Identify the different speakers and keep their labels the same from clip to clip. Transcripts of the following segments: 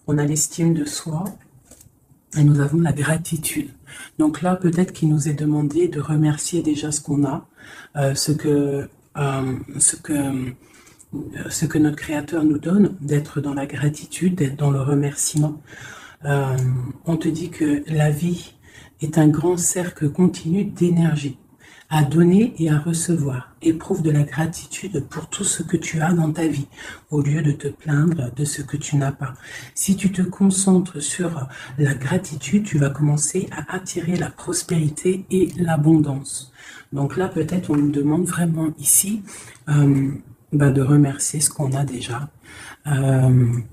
Speaker 1: on a l'estime de soi et nous avons la gratitude. Donc là, peut-être qu'il nous est demandé de remercier déjà ce qu'on a, ce que notre Créateur nous donne, d'être dans la gratitude, d'être dans le remerciement. On te dit que la vie est un grand cercle continu d'énergie, à donner et à recevoir. Éprouve de la gratitude pour tout ce que tu as dans ta vie, au lieu de te plaindre de ce que tu n'as pas. Si tu te concentres sur la gratitude, tu vas commencer à attirer la prospérité et l'abondance. Donc là, peut-être on nous demande vraiment ici de remercier ce qu'on a déjà.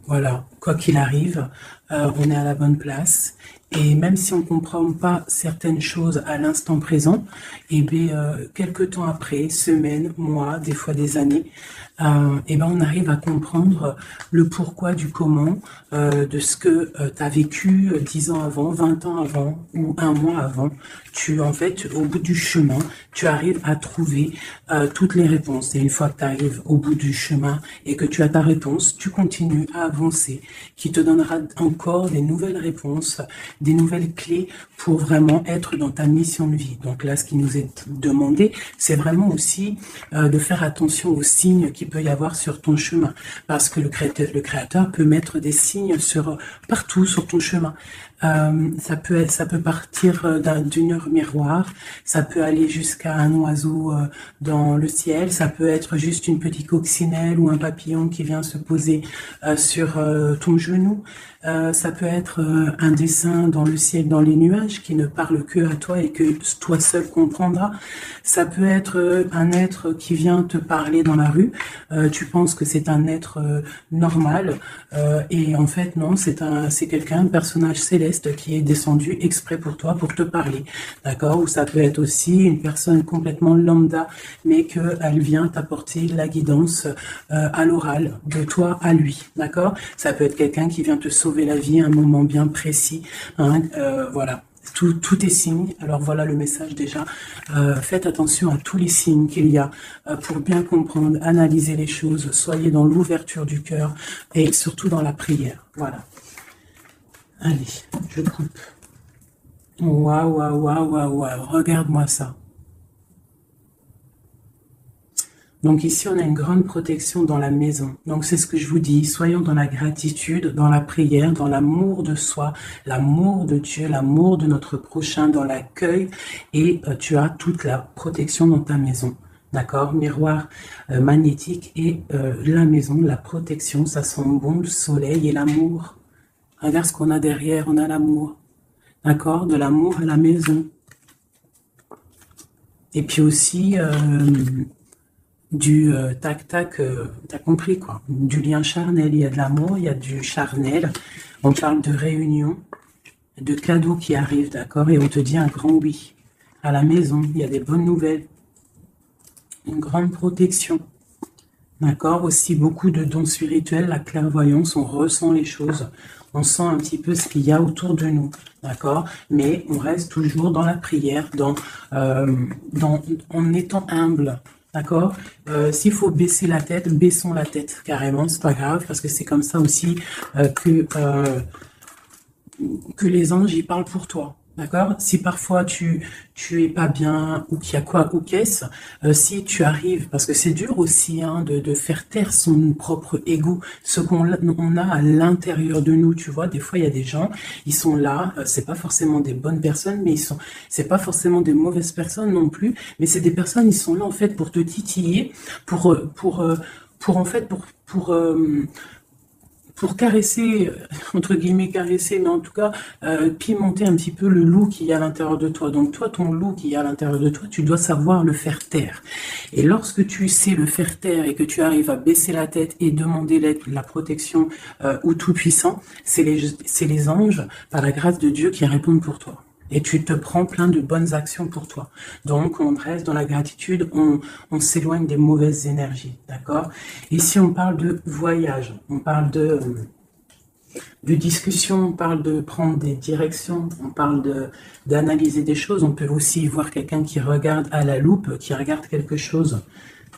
Speaker 1: Voilà, quoi qu'il arrive, on est à la bonne place. Et même si on ne comprend pas certaines choses à l'instant présent, et bien, quelques temps après, semaines, mois, des fois des années, et ben on arrive à comprendre le pourquoi du comment de ce que tu as vécu 10 ans avant, 20 ans avant ou un mois avant. En fait, au bout du chemin, tu arrives à trouver toutes les réponses. Et une fois que tu arrives au bout du chemin et que tu as ta réponse, tu continues à avancer, qui te donnera encore des nouvelles réponses, des nouvelles clés pour vraiment être dans ta mission de vie. Donc là, ce qui nous est demandé, c'est vraiment aussi de faire attention aux signes qu'il peut y avoir sur ton chemin. Parce que le créateur peut mettre des signes partout sur ton chemin. Ça peut partir d'une heure miroir, ça peut aller jusqu'à un oiseau dans le ciel, ça peut être juste une petite coccinelle ou un papillon qui vient se poser sur ton genou. Ça peut être un dessin dans le ciel, dans les nuages, qui ne parle que à toi et que toi seul comprendras. Ça peut être un être qui vient te parler dans la rue. Tu penses que c'est un être normal et en fait non, c'est quelqu'un, un personnage céleste qui est descendu exprès pour toi, pour te parler. D'accord? Ou ça peut être aussi une personne complètement lambda, mais qu'elle vient t'apporter la guidance à l'oral, de toi à lui. D'accord? Ça peut être quelqu'un qui vient te sauver la vie à un moment bien précis. Hein, voilà. Tout est signe. Alors voilà le message déjà. Faites attention à tous les signes qu'il y a pour bien comprendre, analyser les choses. Soyez dans l'ouverture du cœur et surtout dans la prière. Voilà. Allez, je coupe. Waouh, waouh, waouh, waouh, waouh. Regarde-moi ça. Donc ici, on a une grande protection dans la maison. Donc c'est ce que je vous dis, soyons dans la gratitude, dans la prière, dans l'amour de soi, l'amour de Dieu, l'amour de notre prochain, dans l'accueil, et tu as toute la protection dans ta maison. D'accord? Miroir magnétique et la maison, la protection, ça sent bon le soleil et l'amour. Regarde ce qu'on a derrière, on a l'amour. D'accord? De l'amour à la maison. Et puis aussi... du tac-tac, t'as compris quoi, du lien charnel, il y a de l'amour, il y a du charnel, on parle de réunion, de cadeaux qui arrivent, d'accord, et on te dit un grand oui, à la maison, il y a des bonnes nouvelles, une grande protection, d'accord, aussi beaucoup de dons spirituels, la clairvoyance, on ressent les choses, on sent un petit peu ce qu'il y a autour de nous, d'accord, mais on reste toujours dans la prière, en étant humble. D'accord. S'il faut baisser la tête, baissons la tête carrément, c'est pas grave, parce que c'est comme ça aussi que les anges y parlent pour toi. D'accord. Si parfois tu es pas bien ou qu'il y a quoi ou qu'est-ce, si tu arrives, parce que c'est dur aussi hein, de faire taire son propre ego, ce qu'on a à l'intérieur de nous, tu vois. Des fois il y a des gens, ils sont là, c'est pas forcément des bonnes personnes, mais c'est pas forcément des mauvaises personnes non plus, mais c'est des personnes, ils sont là en fait pour te titiller, pour caresser, entre guillemets caresser, mais en tout cas pimenter un petit peu le loup qu'il y a à l'intérieur de toi. Donc toi, ton loup qui est à l'intérieur de toi, tu dois savoir le faire taire. Et lorsque tu sais le faire taire et que tu arrives à baisser la tête et demander la protection au Tout-Puissant, c'est les anges, par la grâce de Dieu, qui répondent pour toi. Et tu te prends plein de bonnes actions pour toi. Donc, on reste dans la gratitude, on s'éloigne des mauvaises énergies, d'accord? Ici, on parle de voyage, on parle de discussion, on parle de prendre des directions, on parle d'analyser des choses. On peut aussi voir quelqu'un qui regarde à la loupe, qui regarde quelque chose,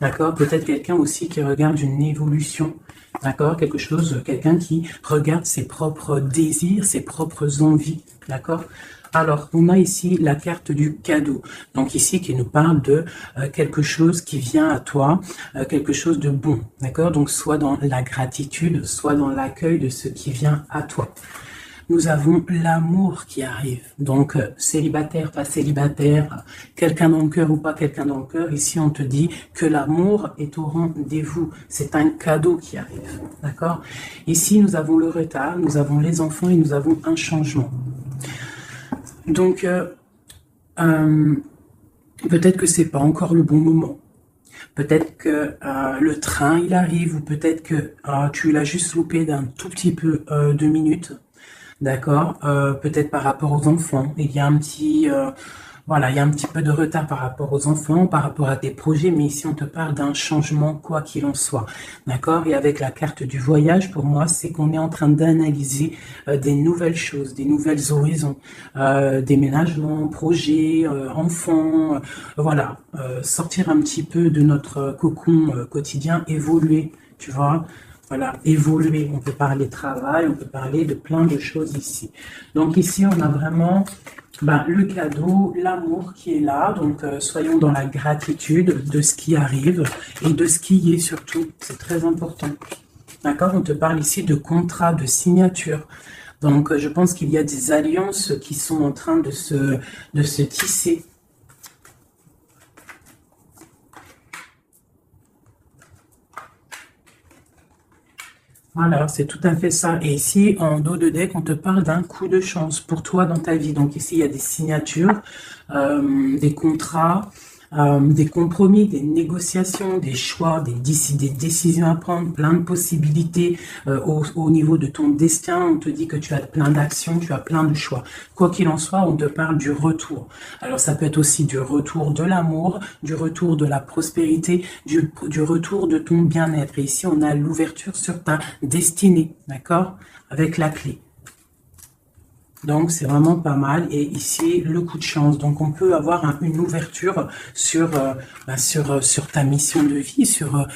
Speaker 1: d'accord? Peut-être quelqu'un aussi qui regarde une évolution, D'accord? Quelque chose, quelqu'un qui regarde ses propres désirs, ses propres envies. D'accord? Alors, on a ici la carte du cadeau. Donc ici, qui nous parle de quelque chose qui vient à toi, quelque chose de bon. D'accord? Donc, soit dans la gratitude, soit dans l'accueil de ce qui vient à toi. Nous avons l'amour qui arrive. Donc, célibataire, pas célibataire, quelqu'un dans le cœur ou pas quelqu'un dans le cœur, ici on te dit que l'amour est au rendez-vous. C'est un cadeau qui arrive. D'accord? Ici, nous avons le retard, nous avons les enfants et nous avons un changement. Donc, peut-être que c'est pas encore le bon moment. Peut-être que le train, il arrive, ou peut-être que tu l'as juste loupé d'un tout petit peu de minutes. D'accord, peut-être par rapport aux enfants, il y a un petit, voilà, il y a un petit peu de retard par rapport aux enfants, par rapport à tes projets, mais ici on te parle d'un changement quoi qu'il en soit, d'accord. Et avec la carte du voyage, pour moi, c'est qu'on est en train d'analyser des nouvelles choses, des nouvelles horizons, déménagement, projets, enfants, voilà, sortir un petit peu de notre cocon quotidien, évoluer, tu vois. Voilà, évoluer. On peut parler travail, on peut parler de plein de choses ici. Donc ici, on a vraiment le cadeau, l'amour qui est là. Donc soyons dans la gratitude de ce qui arrive et de ce qui est surtout. C'est très important. D'accord? On te parle ici de contrat, de signature. Donc je pense qu'il y a des alliances qui sont en train de se tisser. Voilà, c'est tout à fait ça. Et ici, en dos de deck, on te parle d'un coup de chance pour toi dans ta vie. Donc ici, il y a des signatures, des contrats, des compromis, des négociations, des choix, des décisions à prendre, plein de possibilités au niveau de ton destin. On te dit que tu as plein d'actions, tu as plein de choix. Quoi qu'il en soit, on te parle du retour. Alors ça peut être aussi du retour de l'amour, du retour de la prospérité, du retour de ton bien-être. Et ici, on a l'ouverture sur ta destinée, d'accord? Avec la clé. Donc, c'est vraiment pas mal. Et ici, le coup de chance. Donc, on peut avoir une ouverture sur ta mission de vie, sur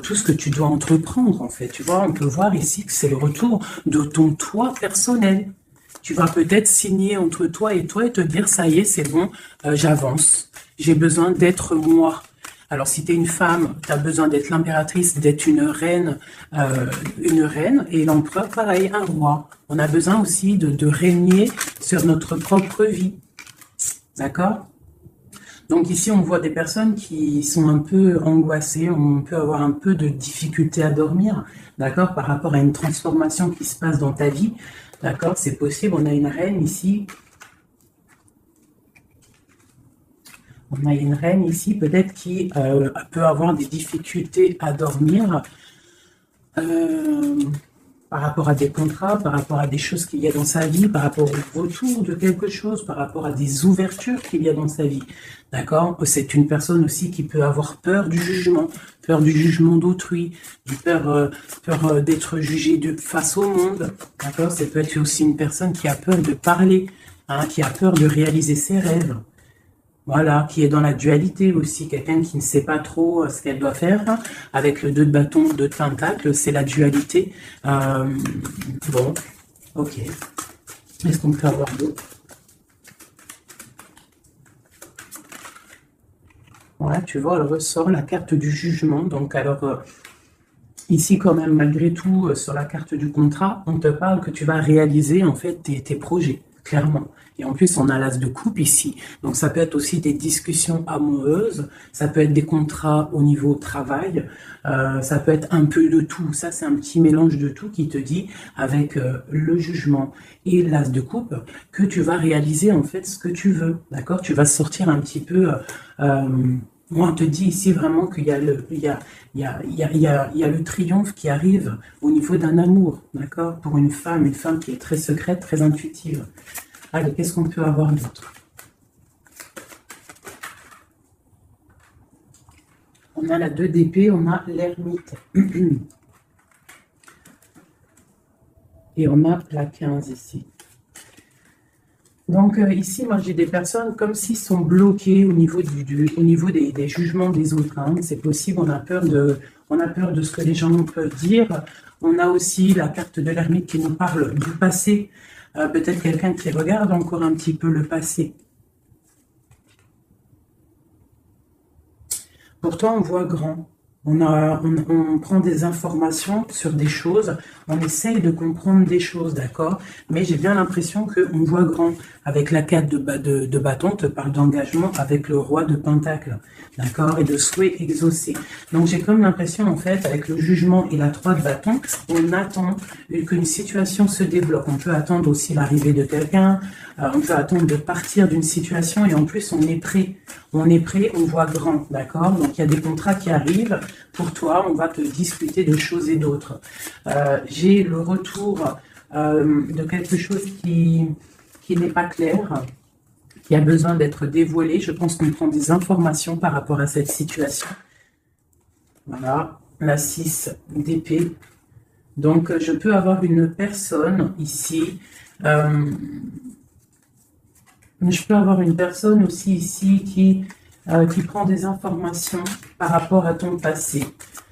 Speaker 1: tout ce que tu dois entreprendre, en fait. Tu vois, on peut voir ici que c'est le retour de ton toi personnel. Tu vas peut-être signer entre toi et te dire, ça y est, c'est bon, j'avance. J'ai besoin d'être moi. Alors, si tu es une femme, tu as besoin d'être l'impératrice, d'être une reine, et l'empereur, pareil, un roi. On a besoin aussi de régner sur notre propre vie. D'accord? Donc ici, on voit des personnes qui sont un peu angoissées, on peut avoir un peu de difficulté à dormir, d'accord, par rapport à une transformation qui se passe dans ta vie. D'accord? C'est possible, on a une reine ici. On a une reine ici, peut-être qui peut avoir des difficultés à dormir par rapport à des contrats, par rapport à des choses qu'il y a dans sa vie, par rapport au retour de quelque chose, par rapport à des ouvertures qu'il y a dans sa vie. D'accord? C'est une personne aussi qui peut avoir peur du jugement d'autrui, peur d'être jugée face au monde. D'accord? Ça peut être aussi une personne qui a peur de parler, hein, qui a peur de réaliser ses rêves. Voilà, qui est dans la dualité aussi, quelqu'un qui ne sait pas trop ce qu'elle doit faire, hein, avec le 2 de bâton, 2 de pentacle, c'est la dualité. Bon, ok. Est-ce qu'on peut avoir d'autres? Voilà, tu vois, elle ressort la carte du jugement. Donc, alors, ici, quand même, malgré tout, sur la carte du contrat, on te parle que tu vas réaliser, en fait, tes projets, clairement. Et en plus, on a l'as de coupe ici. Donc, ça peut être aussi des discussions amoureuses, ça peut être des contrats au niveau travail, ça peut être un peu de tout. Ça, c'est un petit mélange de tout qui te dit, avec le jugement et l'as de coupe, que tu vas réaliser, en fait, ce que tu veux. D'accord? Tu vas sortir un petit peu... moi, on te dit ici vraiment qu'il y a le triomphe qui arrive au niveau d'un amour, d'accord? Pour une femme qui est très secrète, très intuitive. Allez, qu'est-ce qu'on peut avoir d'autre? On a la 2 d'épée, on a l'ermite. Et on a la 15 ici. Donc ici, moi j'ai des personnes comme s'ils sont bloqués au niveau au niveau des jugements des autres, hein. C'est possible, on a peur de ce que les gens peuvent dire. On a aussi la carte de l'ermite qui nous parle du passé. Peut-être quelqu'un qui regarde encore un petit peu le passé. Pourtant, on voit grand. On prend des informations sur des choses, on essaye de comprendre des choses, d'accord? Mais j'ai bien l'impression qu'on voit grand. Avec la carte de bâton, on te parle d'engagement avec le roi de pentacle, d'accord? Et de souhait exaucé. Donc j'ai comme l'impression, en fait, avec le jugement et la 3 de bâton, on attend qu'une situation se développe. On peut attendre aussi l'arrivée de quelqu'un, on peut attendre de partir d'une situation et en plus on est prêt. On est prêt, on voit grand, d'accord? Donc il y a des contrats qui arrivent pour toi, on va te discuter de choses et d'autres. J'ai le retour de quelque chose qui n'est pas clair, qui a besoin d'être dévoilé. Je pense qu'on prend des informations par rapport à cette situation. Voilà, la 6 d'épée. Donc je peux avoir une personne ici. Je peux avoir une personne aussi ici qui prend des informations par rapport à ton passé,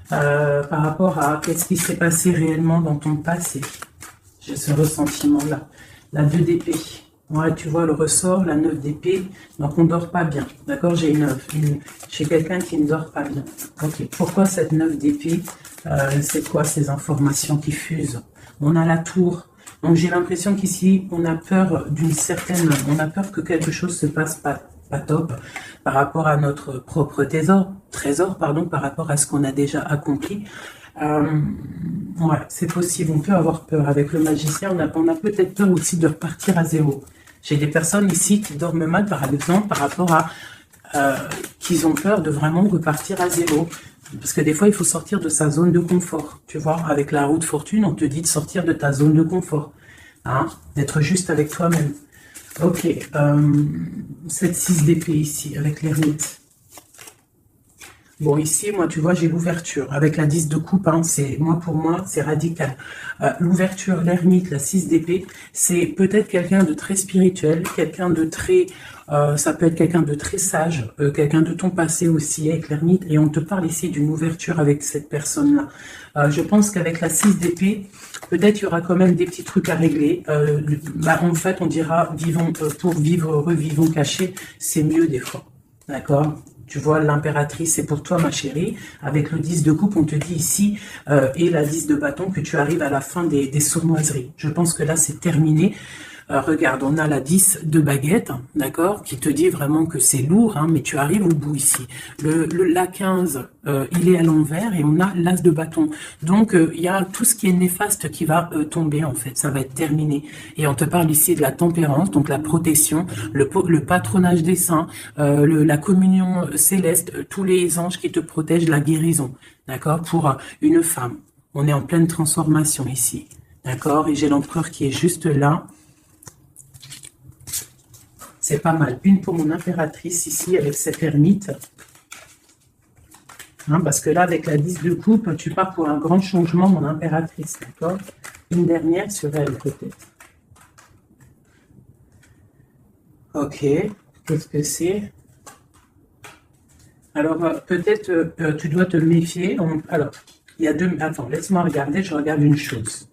Speaker 1: par rapport à qu'est-ce qui s'est passé réellement dans ton passé. J'ai ce ressentiment-là. La 2 d'épée. Ouais, tu vois le ressort, la 9 d'épée. Donc on ne dort pas bien. D'accord, j'ai quelqu'un qui ne dort pas bien. Ok, pourquoi cette 9 d'épée? C'est quoi ces informations qui fusent? On a la tour. Donc j'ai l'impression qu'ici, on a peur on a peur que quelque chose se passe pas top par rapport à notre propre trésor, par rapport à ce qu'on a déjà accompli. Ouais, c'est possible, on peut avoir peur. Avec le magicien, on a peut-être peur aussi de repartir à zéro. J'ai des personnes ici qui dorment mal, par exemple, par rapport à qu'ils ont peur de vraiment repartir à zéro. Parce que des fois, il faut sortir de sa zone de confort. Tu vois, avec la roue de fortune, on te dit de sortir de ta zone de confort. Hein, d'être juste avec toi-même. Ok, cette 6 d'épée ici, avec l'ermite. Bon, ici, moi, tu vois, j'ai l'ouverture. Avec la 10 de coupe, hein, pour moi, c'est radical. L'ouverture, l'ermite, la 6 d'épée, c'est peut-être quelqu'un de très spirituel, quelqu'un de très... ça peut être quelqu'un de très sage, quelqu'un de ton passé aussi, avec l'ermite. Et on te parle ici d'une ouverture avec cette personne-là. Je pense qu'avec la 6 d'épée, peut-être il y aura quand même des petits trucs à régler. En fait, on dira, pour vivre, revivons cachés, c'est mieux des fois. D'accord ? Tu vois, l'impératrice, c'est pour toi, ma chérie. Avec le 10 de coupe, on te dit ici, et la 10 de bâton, que tu arrives à la fin des sournoiseries. Je pense que là, c'est terminé. Regarde, on a la 10 de baguette, d'accord, qui te dit vraiment que c'est lourd, hein, mais tu arrives au bout ici. La 15, il est à l'envers et on a l'as de bâton. Donc, il y a tout ce qui est néfaste qui va tomber, en fait. Ça va être terminé. Et on te parle ici de la tempérance, donc la protection, le patronage des saints, la communion céleste, tous les anges qui te protègent, la guérison, d'accord, pour une femme. On est en pleine transformation ici, d'accord, et j'ai l'empereur qui est juste là. C'est pas mal. Une pour mon impératrice ici avec cette ermite. Hein, parce que là, avec la 10 de coupe, tu pars pour un grand changement, mon impératrice. D'accord? Une dernière sur elle, peut-être. Ok. Qu'est-ce que c'est? Alors, peut-être tu dois te méfier. Alors, il y a deux... Attends, laisse-moi regarder. Je regarde une chose.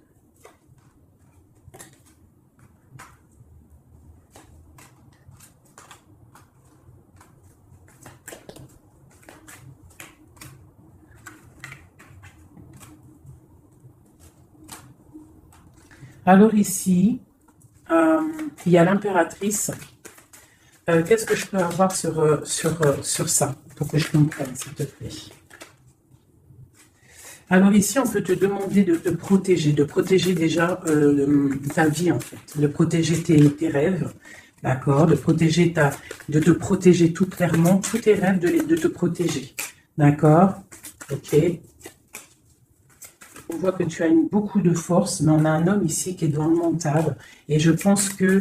Speaker 1: Alors ici, il y a l'impératrice. Qu'est-ce que je peux avoir sur ça, pour que je comprenne, s'il te plaît? Alors ici, on peut te demander de te protéger déjà ta vie, en fait, de protéger tes rêves, d'accord, de te protéger tout clairement, tous tes rêves, de te protéger, d'accord, ok. On voit que tu as beaucoup de force, mais on a un homme ici qui est dans le mental. Et je pense que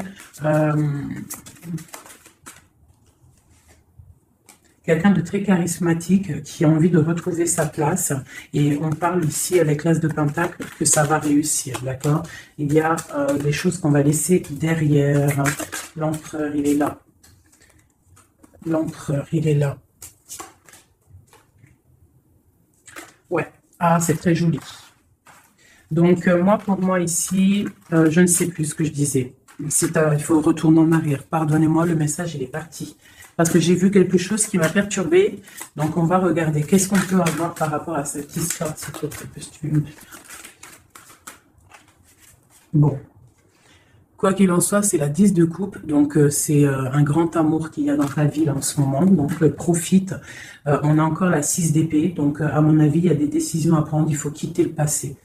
Speaker 1: quelqu'un de très charismatique qui a envie de retrouver sa place. Et on parle ici avec l'As de Pentacle que ça va réussir, d'accord? Il y a des choses qu'on va laisser derrière. L'empereur, il est là. L'empereur, il est là. Ouais, ah, c'est très joli. Donc, moi, pour moi, ici, je ne sais plus ce que je disais. Il faut retourner en arrière. Pardonnez-moi, le message, il est parti. Parce que j'ai vu quelque chose qui m'a perturbé. Donc, on va regarder. Qu'est-ce qu'on peut avoir par rapport à cette histoire, s'il te plaît. Bon. Quoi qu'il en soit, c'est la 10 de coupe. Donc, c'est un grand amour qu'il y a dans ta vie là, en ce moment. Donc, profite. On a encore la 6 d'épée. Donc, à mon avis, il y a des décisions à prendre. Il faut quitter le passé.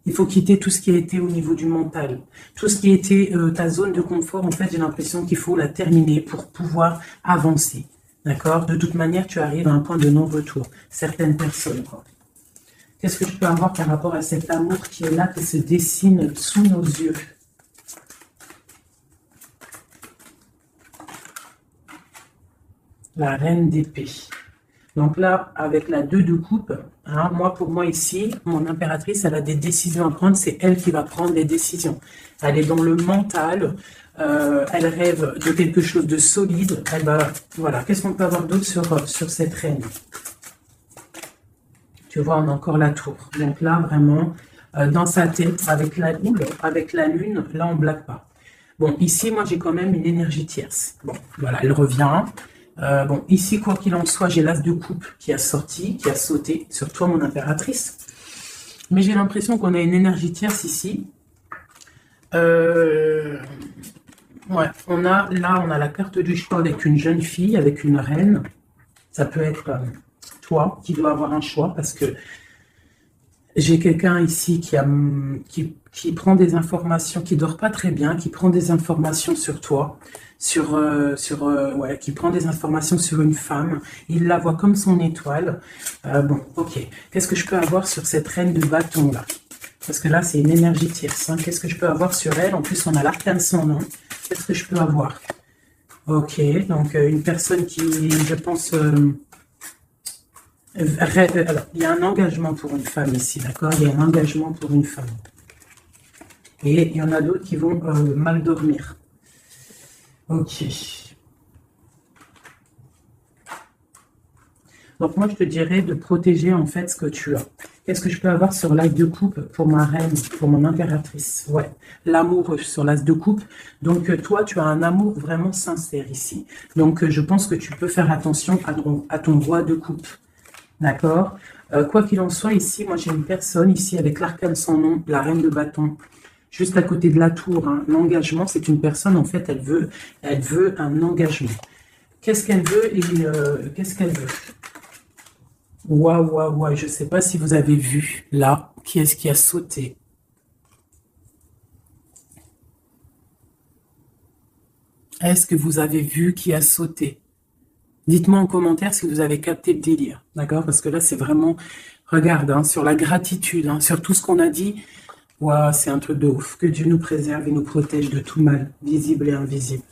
Speaker 1: Il faut quitter tout ce qui a été au niveau du mental. Tout ce qui a été ta zone de confort, en fait, j'ai l'impression qu'il faut la terminer pour pouvoir avancer. D'accord? De toute manière, tu arrives à un point de non-retour. Certaines personnes. Qu'est-ce que je peux avoir par rapport à cet amour qui est là, qui se dessine sous nos yeux? La reine d'épée. Donc là, avec la 2 de coupe, hein, pour moi ici, mon impératrice, elle a des décisions à prendre. C'est elle qui va prendre les décisions. Elle est dans le mental. Elle rêve de quelque chose de solide. Elle va, voilà. Qu'est-ce qu'on peut avoir d'autre sur cette reine? Tu vois, on a encore la tour. Donc là, vraiment, dans sa tête, avec la lune, là, on ne blague pas. Bon, ici, moi, j'ai quand même une énergie tierce. Bon, voilà, elle revient. Bon, ici, quoi qu'il en soit, j'ai l'as de coupe qui a sorti, qui a sauté sur toi, mon impératrice. Mais j'ai l'impression qu'on a une énergie tierce ici. Ouais, on a la carte du choix avec une jeune fille, avec une reine. Ça peut être toi qui dois avoir un choix parce que j'ai quelqu'un ici qui prend des informations, qui dort pas très bien, qui prend des informations sur toi, qui prend des informations sur une femme. Il la voit comme son étoile. Bon, ok. Qu'est-ce que je peux avoir sur cette reine de bâton là? Parce que là, c'est une énergie tierce. Hein. Qu'est-ce que je peux avoir sur elle? En plus, on a l'arcane sans nom. Qu'est-ce que je peux avoir? Ok, donc une personne qui, je pense... alors, il y a un engagement pour une femme ici, d'accord? Il y a un engagement pour une femme. Et il y en a d'autres qui vont mal dormir. Ok. Donc moi, je te dirais de protéger en fait ce que tu as. Qu'est-ce que je peux avoir sur l'as de coupe pour ma reine, pour mon impératrice? Ouais, l'amour sur l'as de coupe. Donc toi, tu as un amour vraiment sincère ici. Donc je pense que tu peux faire attention à ton roi de coupe. D'accord? Quoi qu'il en soit, ici, moi j'ai une personne ici avec l'arcane sans nom, la reine de bâton, juste à côté de la tour. Hein. L'engagement, c'est une personne, en fait, elle veut un engagement. Qu'est-ce qu'elle veut et qu'est-ce qu'elle veut? Waouh, je ne sais pas si vous avez vu, là, qui est-ce qui a sauté? Est-ce que vous avez vu qui a sauté? Dites-moi en commentaire si vous avez capté le délire, d'accord? Parce que là, c'est vraiment, regarde, hein, sur la gratitude, hein, sur tout ce qu'on a dit, waouh, c'est un truc de ouf. Que Dieu nous préserve et nous protège de tout mal, visible et invisible.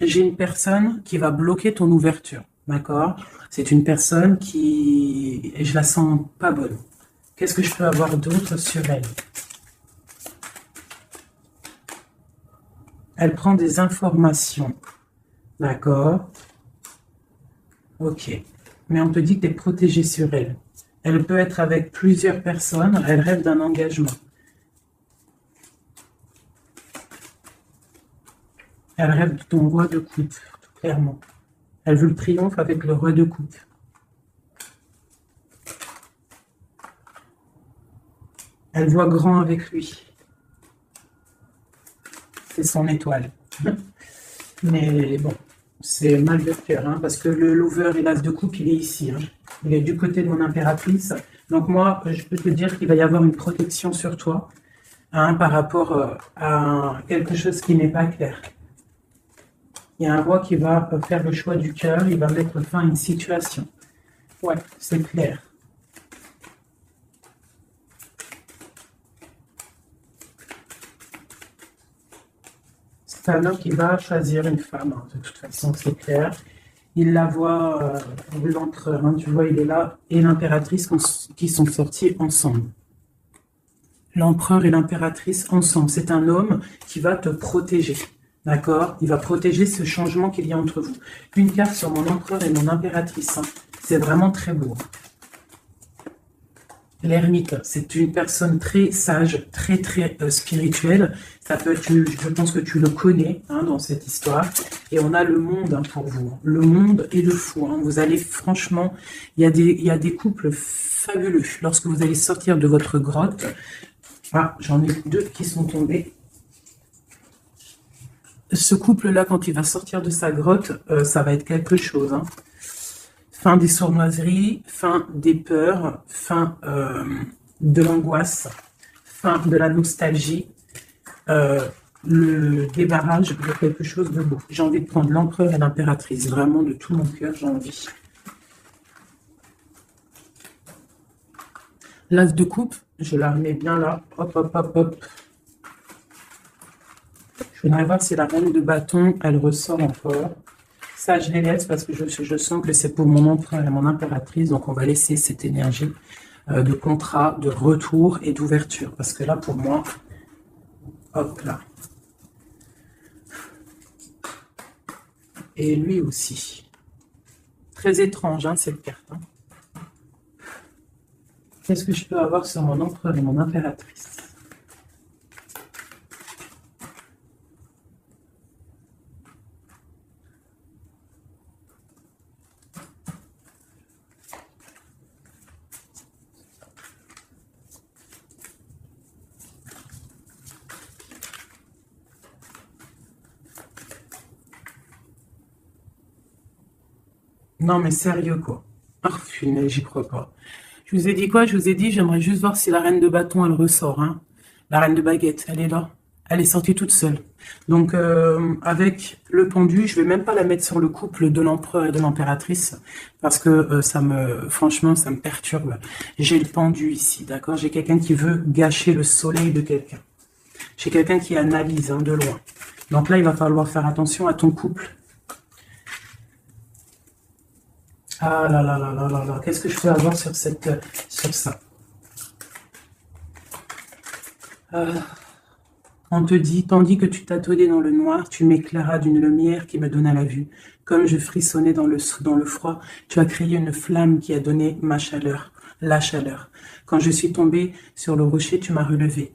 Speaker 1: J'ai une personne qui va bloquer ton ouverture, d'accord? C'est une personne qui, je la sens pas bonne. Qu'est-ce que je peux avoir d'autre sur elle? Elle prend des informations. D'accord. Ok. Mais on te dit que tu es protégé sur elle. Elle peut être avec plusieurs personnes. Elle rêve d'un engagement. Elle rêve de ton roi de coupe, clairement. Elle veut le triomphe avec le roi de coupe. Elle voit grand avec lui. C'est son étoile. Mais bon, c'est mal de cœur, hein, parce que le lover et l'as de coupe, il est ici. Hein. Il est du côté de mon impératrice. Donc moi, je peux te dire qu'il va y avoir une protection sur toi hein, par rapport à quelque chose qui n'est pas clair. Il y a un roi qui va faire le choix du cœur, il va mettre fin à une situation. Ouais, c'est clair. C'est un homme qui va choisir une femme, hein, de toute façon, c'est clair. Il la voit, l'empereur, hein, tu vois, il est là, et l'impératrice qui sont sortis ensemble. L'empereur et l'impératrice ensemble. C'est un homme qui va te protéger. D'accord? Il va protéger ce changement qu'il y a entre vous. Une carte sur mon empereur et mon impératrice. Hein. C'est vraiment très beau. L'ermite, c'est une personne très sage, très spirituelle. Ça peut être, je pense que tu le connais hein, dans cette histoire. Et on a le monde hein, pour vous. Le monde et le fou. Hein. Vous allez, franchement, il y a des couples fabuleux. Lorsque vous allez sortir de votre grotte, ah, j'en ai deux qui sont tombés. Ce couple-là, quand il va sortir de sa grotte, ça va être quelque chose. Hein. Fin des sournoiseries, fin des peurs, fin de l'angoisse, fin de la nostalgie, le débarrage de quelque chose de beau. J'ai envie de prendre l'empereur et l'impératrice. Vraiment, de tout mon cœur, j'ai envie. L'as de coupe, je la remets bien là. Hop, hop, hop, hop. Je voudrais voir si la reine de bâton, elle ressort encore. Ça, je les laisse parce que je sens que c'est pour mon empereur et mon impératrice. Donc, on va laisser cette énergie de contrat, de retour et d'ouverture. Parce que là, pour moi, hop là. Et lui aussi. Très étrange, hein, cette carte. Hein. Qu'est-ce que je peux avoir sur mon empereur et mon impératrice? Non, mais sérieux, quoi. Ah, punaise, j'y crois pas. Je vous ai dit quoi? Je vous ai dit, j'aimerais juste voir si la reine de bâton, elle ressort. Hein. La reine de baguette, elle est là. Elle est sortie toute seule. Donc, avec le pendu, je vais même pas la mettre sur le couple de l'empereur et de l'impératrice, parce que franchement, ça me perturbe. J'ai le pendu ici, d'accord? J'ai quelqu'un qui veut gâcher le soleil de quelqu'un. J'ai quelqu'un qui analyse hein, de loin. Donc là, il va falloir faire attention à ton couple. Ah là là là là là là, qu'est-ce que je peux avoir sur sur ça? On te dit, tandis que tu tâtonnais dans le noir, tu m'éclairas d'une lumière qui me donna la vue. Comme je frissonnais dans le froid, tu as créé une flamme qui a donné ma chaleur, la chaleur. Quand je suis tombée sur le rocher, tu m'as relevé.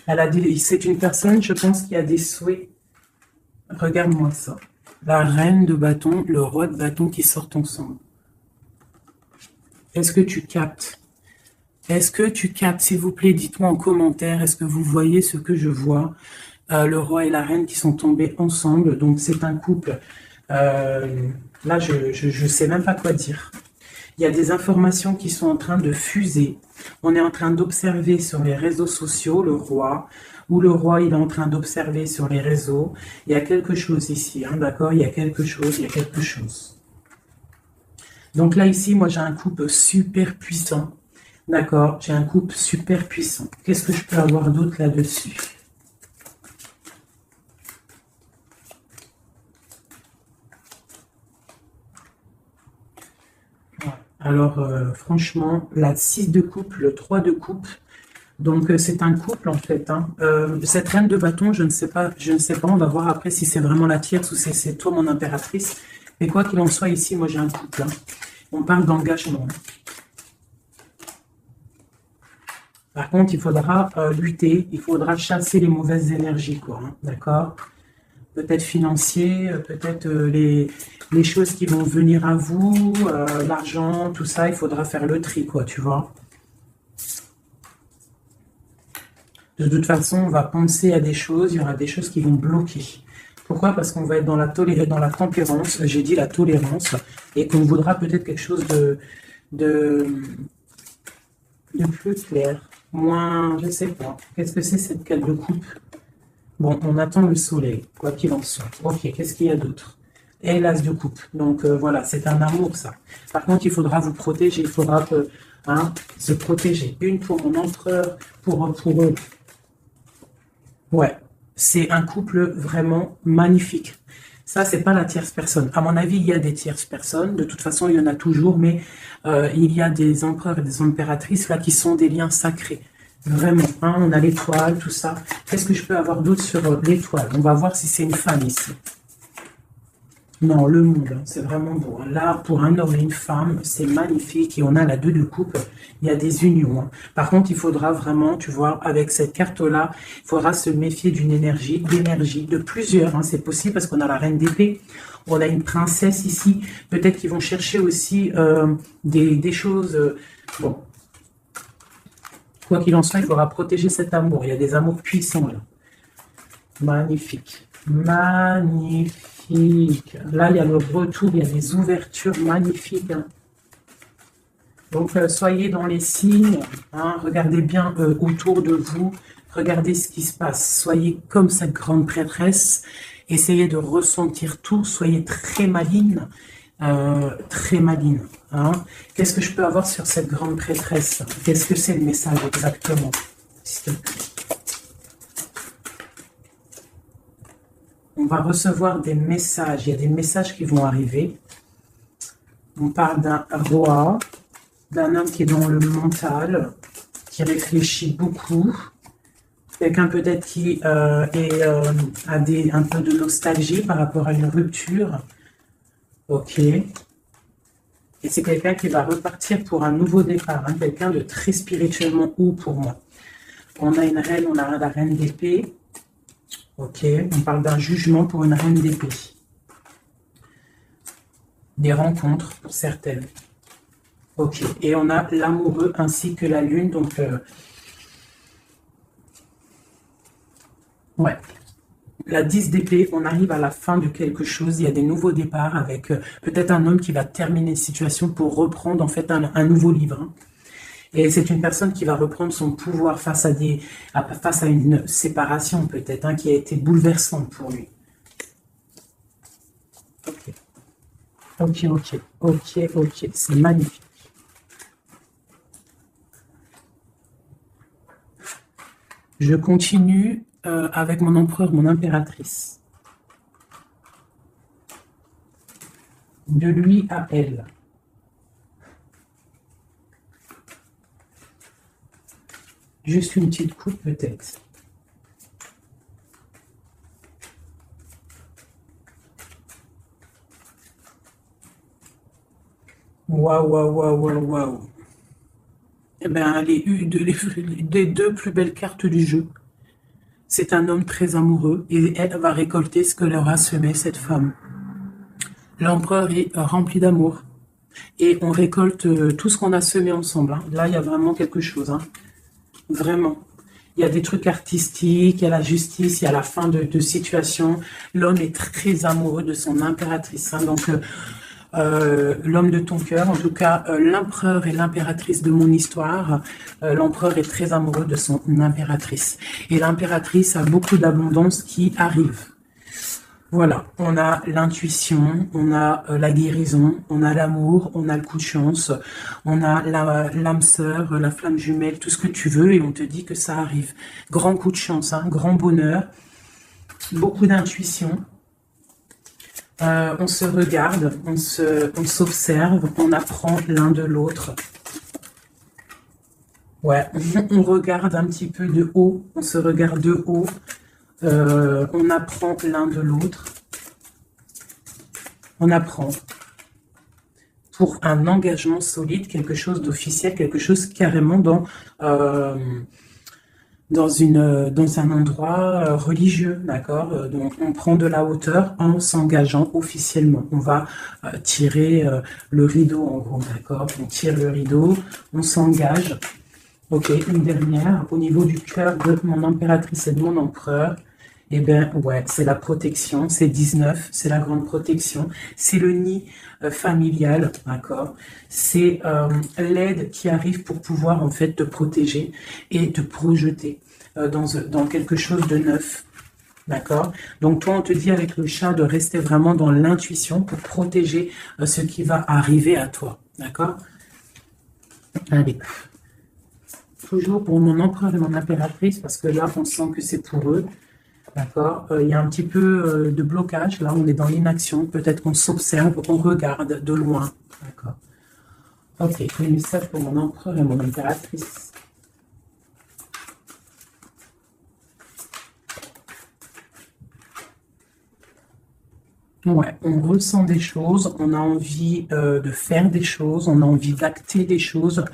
Speaker 1: Elle a dit, c'est une personne, je pense, qui a des souhaits. Regarde-moi ça. La reine de bâton, le roi de bâton qui sortent ensemble. Est-ce que tu captes? Est-ce que tu captes? S'il vous plaît, dites-moi en commentaire, est-ce que vous voyez ce que je vois? Le roi et la reine qui sont tombés ensemble, donc c'est un couple. Là, je sais même pas quoi dire. Il y a des informations qui sont en train de fuser. On est en train d'observer sur les réseaux sociaux le roi, ou le roi il est en train d'observer sur les réseaux. Il y a quelque chose ici, hein, d'accord? Il y a quelque chose, il y a quelque chose. Donc là, ici, moi, j'ai un couple super puissant. D'accord? J'ai un couple super puissant. Qu'est-ce que je peux avoir d'autre là-dessus? Alors, franchement, la 6 de coupe, le 3 de coupe, donc c'est un couple en fait. Hein. Cette reine de bâton, je ne sais pas, on va voir après si c'est vraiment la tierce ou si c'est toi mon impératrice. Mais quoi qu'il en soit, ici, moi j'ai un couple. Hein. On parle d'engagement. Par contre, il faudra lutter, il faudra chasser les mauvaises énergies, quoi. Hein, d'accord? Peut-être financier, peut-être les choses qui vont venir à vous, l'argent, tout ça, il faudra faire le tri, quoi, tu vois. De toute façon, on va penser à des choses, il y aura des choses qui vont bloquer. Pourquoi? Parce qu'on va être dans la tempérance, j'ai dit la tolérance, et qu'on voudra peut-être quelque chose de plus clair, moins, je sais pas. Qu'est-ce que c'est cette carte de coupe? Bon, on attend le soleil, quoi qu'il en soit. Ok, qu'est-ce qu'il y a d'autre? Et l'as de coupe. Donc voilà, c'est un amour ça. Par contre, il faudra vous protéger, il faudra se protéger. Une pour mon empereur, pour eux. Ouais, c'est un couple vraiment magnifique. Ça, c'est pas la tierce personne. À mon avis, il y a des tierces personnes. De toute façon, il y en a toujours, mais il y a des empereurs et des impératrices là qui sont des liens sacrés. Vraiment, hein, on a l'étoile, tout ça. Qu'est-ce que je peux avoir d'autre sur l'étoile? On va voir si c'est une femme ici. Non, le monde, hein, c'est vraiment beau. Là, pour un homme et une femme, c'est magnifique. Et on a la 2 de coupe, il y a des unions. Hein. Par contre, il faudra vraiment, tu vois, avec cette carte-là, il faudra se méfier d'une énergie, de plusieurs. Hein. C'est possible parce qu'on a la reine d'épée, on a une princesse ici. Peut-être qu'ils vont chercher aussi des choses... bon, quoi qu'il en soit, il faudra protéger cet amour. Il y a des amours puissants, là. Magnifique. Magnifique. Là, il y a le retour, il y a des ouvertures magnifiques. Hein. Donc, soyez dans les signes, hein, regardez bien autour de vous, regardez ce qui se passe. Soyez comme cette grande prêtresse, essayez de ressentir tout, soyez très maligne, très maligne. Hein. Qu'est-ce que je peux avoir sur cette grande prêtresse? Qu'est-ce que c'est le message exactement? On va recevoir des messages. Il y a des messages qui vont arriver. On parle d'un roi, d'un homme qui est dans le mental, qui réfléchit beaucoup. Quelqu'un peut-être qui a un peu de nostalgie par rapport à une rupture. Ok. Et c'est quelqu'un qui va repartir pour un nouveau départ. Hein, quelqu'un de très spirituellement haut pour moi. On a une reine, on a la reine d'épée. Ok, on parle d'un jugement pour une reine d'épée. Des rencontres pour certaines. Ok, et on a l'amoureux ainsi que la lune, donc... ouais. La 10 d'épée, on arrive à la fin de quelque chose, il y a des nouveaux départs avec peut-être un homme qui va terminer une situation pour reprendre en fait un nouveau livre. Hein. Et c'est une personne qui va reprendre son pouvoir face à une séparation peut-être, hein, qui a été bouleversante pour lui. Ok, c'est magnifique. Je continue avec mon empereur, mon impératrice. De lui à elle. Juste une petite coupe peut-être. Waouh. Eh bien, les 2 plus belles cartes du jeu. C'est un homme très amoureux et elle va récolter ce que leur a semé cette femme. L'empereur est rempli d'amour et on récolte tout ce qu'on a semé ensemble. Hein. Là, il y a vraiment quelque chose. Hein. Vraiment. Il y a des trucs artistiques, il y a la justice, il y a la fin de situation. L'homme est très amoureux de son impératrice. Hein. Donc, l'homme de ton cœur, en tout cas, l'empereur et l'impératrice de mon histoire. L'empereur est très amoureux de son impératrice. Et l'impératrice a beaucoup d'abondance qui arrive. Voilà, on a l'intuition, on a la guérison, on a l'amour, on a le coup de chance, on a l'âme sœur, la flamme jumelle, tout ce que tu veux, et on te dit que ça arrive. Grand coup de chance, hein, grand bonheur, beaucoup d'intuition. On se regarde, on s'observe, on apprend l'un de l'autre. Ouais, on regarde un petit peu de haut, on se regarde de haut. On apprend l'un de l'autre. On apprend pour un engagement solide, quelque chose d'officiel, quelque chose carrément dans un endroit religieux, d'accord? Donc on prend de la hauteur en s'engageant officiellement. On va tirer le rideau en gros, d'accord? On tire le rideau, on s'engage. Ok, une dernière, au niveau du cœur de mon impératrice et de mon empereur. Eh bien, ouais, c'est la protection, c'est 19, c'est la grande protection, c'est le nid familial, d'accord? C'est l'aide qui arrive pour pouvoir, en fait, te protéger et te projeter dans quelque chose de neuf, d'accord? Donc, toi, on te dit avec le chat de rester vraiment dans l'intuition pour protéger ce qui va arriver à toi, d'accord? Allez. toujours pour mon empereur et mon impératrice, parce que là, on sent que c'est pour eux. D'accord? Il y a un petit peu de blocage. Là, on est dans l'inaction. Peut-être qu'on s'observe, on regarde de loin. D'accord? Ok, les messages pour mon empereur et mon impératrice. Ouais, on ressent des choses, on a envie de faire des choses, on a envie d'acter des choses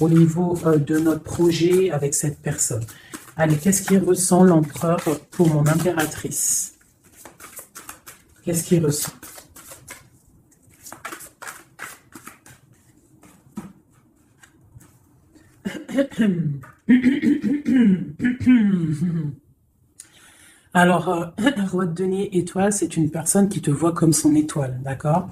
Speaker 1: au niveau de notre projet avec cette personne. Allez, qu'est-ce qu'il ressent l'empereur pour mon impératrice? Qu'est-ce qu'il ressent? Alors, Roi de denier étoile, c'est une personne qui te voit comme son étoile, d'accord?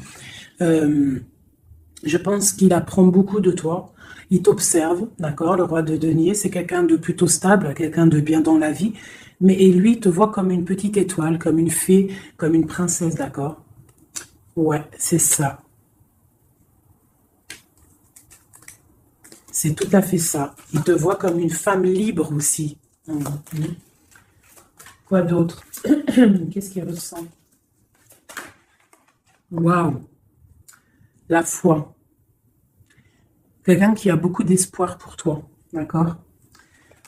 Speaker 1: Je pense qu'il apprend beaucoup de toi. Il t'observe, d'accord? Le roi de denier, c'est quelqu'un de plutôt stable, quelqu'un de bien dans la vie. Mais et lui te voit comme une petite étoile, comme une fée, comme une princesse, d'accord? Ouais, c'est ça. C'est tout à fait ça. Il te voit comme une femme libre aussi. Quoi d'autre? Qu'est-ce qu'il ressent? Waouh! La foi. Quelqu'un qui a beaucoup d'espoir pour toi, d'accord?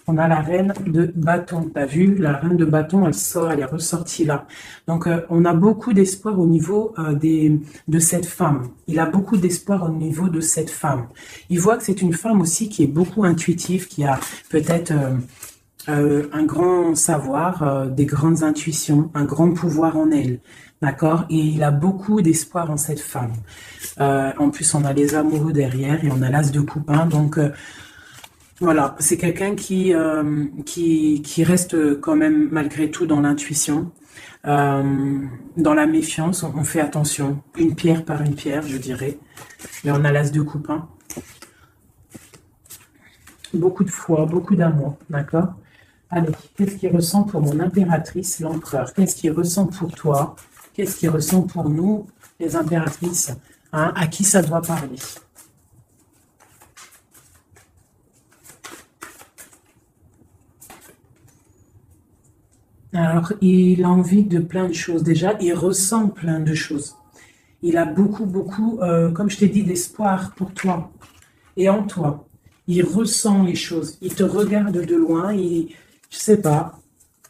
Speaker 1: On a la reine de bâton. T'as vu, la reine de bâton, elle sort, elle est ressortie là. Donc, on a beaucoup d'espoir au niveau de cette femme. Il a beaucoup d'espoir au niveau de cette femme. Il voit que c'est une femme aussi qui est beaucoup intuitive, qui a peut-être un grand savoir, des grandes intuitions, un grand pouvoir en elle. D'accord? Et il a beaucoup d'espoir en cette femme. En plus, on a les amoureux derrière et on a l'as de coupin. Donc, voilà, c'est quelqu'un qui reste quand même malgré tout dans l'intuition. Dans la méfiance, on fait attention. Une pierre par une pierre, je dirais. Mais on a l'as de coupin. Beaucoup de foi, beaucoup d'amour. D'accord? Allez, qu'est-ce qu'il ressent pour mon impératrice, l'empereur? Qu'est-ce qu'il ressent pour toi? Qu'est-ce qu'il ressent pour nous, les impératrices? Hein, à qui ça doit parler? Alors, il a envie de plein de choses. Déjà, il ressent plein de choses. Il a beaucoup, beaucoup, comme je t'ai dit, d'espoir pour toi et en toi. Il ressent les choses. Il te regarde de loin. Je sais pas.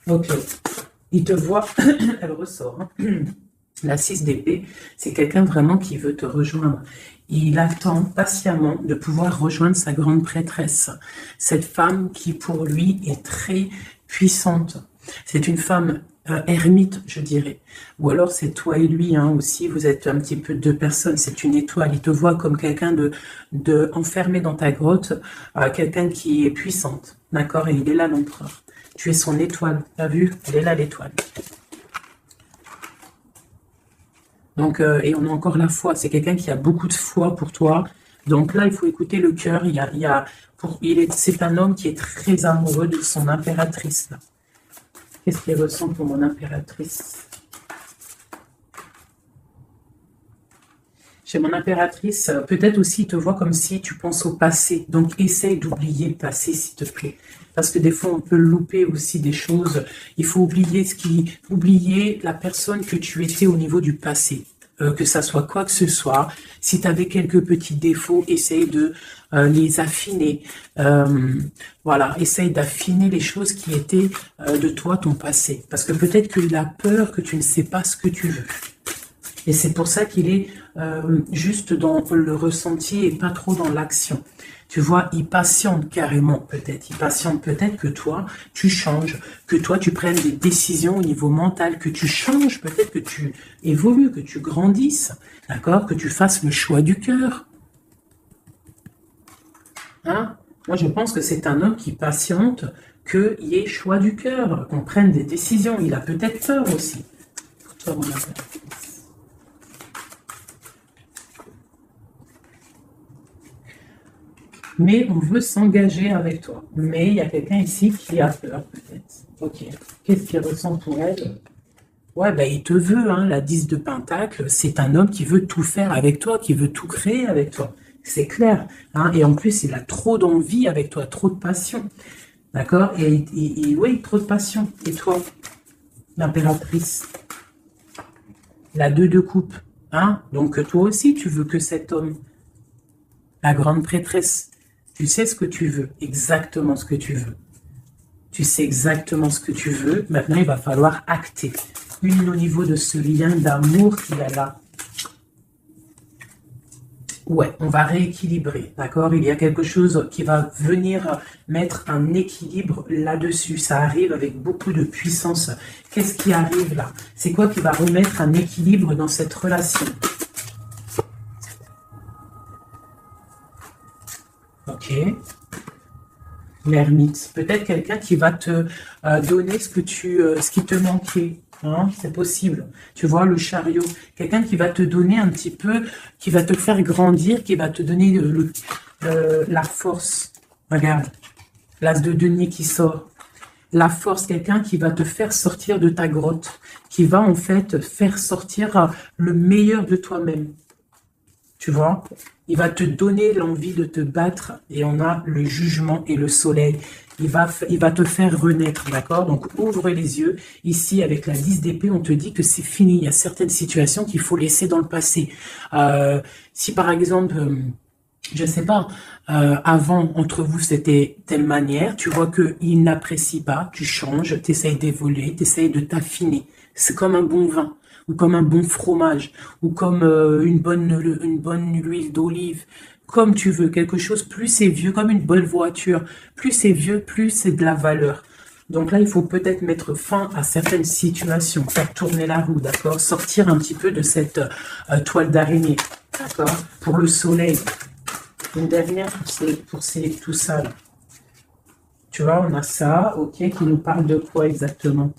Speaker 1: Ok. Il te voit. Elle ressort. Hein. La 6 d'épée, c'est quelqu'un vraiment qui veut te rejoindre. Il attend patiemment de pouvoir rejoindre sa grande prêtresse. Cette femme qui, pour lui, est très puissante. C'est une femme ermite, je dirais. Ou alors c'est toi et lui hein, aussi, vous êtes un petit peu deux personnes, c'est une étoile. Il te voit comme quelqu'un de enfermé dans ta grotte, quelqu'un qui est puissante. D'accord? Et il est là l'empereur. Tu es son étoile, t'as vu? Elle est là l'étoile. Donc, et on a encore la foi. C'est quelqu'un qui a beaucoup de foi pour toi. Donc là, il faut écouter le cœur. C'est un homme qui est très amoureux de son impératrice. Là. Qu'est-ce qu'il ressent pour mon impératrice? Chez mon impératrice, peut-être aussi, il te voit comme si tu penses au passé. Donc, essaye d'oublier le passé, s'il te plaît. Parce que des fois, on peut louper aussi des choses. Il faut oublier la personne que tu étais au niveau du passé. Que ça soit quoi que ce soit. Si tu avais quelques petits défauts, essaye de les affiner. Voilà, essaye d'affiner les choses qui étaient de toi, ton passé. Parce que peut-être qu'il a peur que tu ne sais pas ce que tu veux. Et c'est pour ça qu'il est juste dans le ressenti et pas trop dans l'action. Tu vois, il patiente carrément peut-être. Il patiente peut-être que toi, tu changes, que toi, tu prennes des décisions au niveau mental, que tu changes, peut-être que tu évolues, que tu grandisses, d'accord? Que tu fasses le choix du cœur. Hein? Moi, je pense que c'est un homme qui patiente qu'il y ait choix du cœur, qu'on prenne des décisions. Il a peut-être peur aussi. Pour toi, mon impératrice. Mais on veut s'engager avec toi. Mais il y a quelqu'un ici qui a peur, peut-être. Ok. Qu'est-ce qu'il ressent pour elle? Ouais, ben il te veut, hein, la 10 de Pentacle. C'est un homme qui veut tout faire avec toi, qui veut tout créer avec toi. C'est clair. Hein, et en plus, il a trop d'envie avec toi, trop de passion. D'accord? Et oui, trop de passion. Et toi, l'impératrice, la 2 de coupe. Hein? Donc toi aussi, tu veux que cet homme, la grande prêtresse, tu sais ce que tu veux, exactement ce que tu veux. Tu sais exactement ce que tu veux. Maintenant, il va falloir acter. Une au niveau de ce lien d'amour qu'il a là. Ouais, on va rééquilibrer, d'accord? Il y a quelque chose qui va venir mettre un équilibre là-dessus. Ça arrive avec beaucoup de puissance. Qu'est-ce qui arrive là? C'est quoi qui va remettre un équilibre dans cette relation? Ok. L'ermite. Peut-être quelqu'un qui va te donner ce qui te manquait. Hein, c'est possible. Tu vois, le chariot. Quelqu'un qui va te donner un petit peu, qui va te faire grandir, qui va te donner la force. Regarde, l'as de denier qui sort. La force, quelqu'un qui va te faire sortir de ta grotte, qui va en fait faire sortir le meilleur de toi-même. Tu vois, il va te donner l'envie de te battre et on a le jugement et le soleil. Il va te faire renaître, d'accord? Donc, ouvre les yeux. Ici, avec la 10 d'épée, on te dit que c'est fini. Il y a certaines situations qu'il faut laisser dans le passé. Si par exemple, je ne sais pas, avant, entre vous, c'était telle manière, tu vois qu'il n'apprécie pas, tu changes, tu essayes d'évoluer, tu essayes de t'affiner. C'est comme un bon vin, ou comme un bon fromage, ou comme une bonne huile d'olive, comme tu veux, quelque chose, plus c'est vieux, comme une bonne voiture, plus c'est vieux, plus c'est de la valeur. Donc là, il faut peut-être mettre fin à certaines situations, faire tourner la roue, d'accord? Sortir un petit peu de cette toile d'araignée, d'accord? Pour le soleil. Une dernière pour tout ça, là. Tu vois, on a ça, ok, qui nous parle de quoi exactement?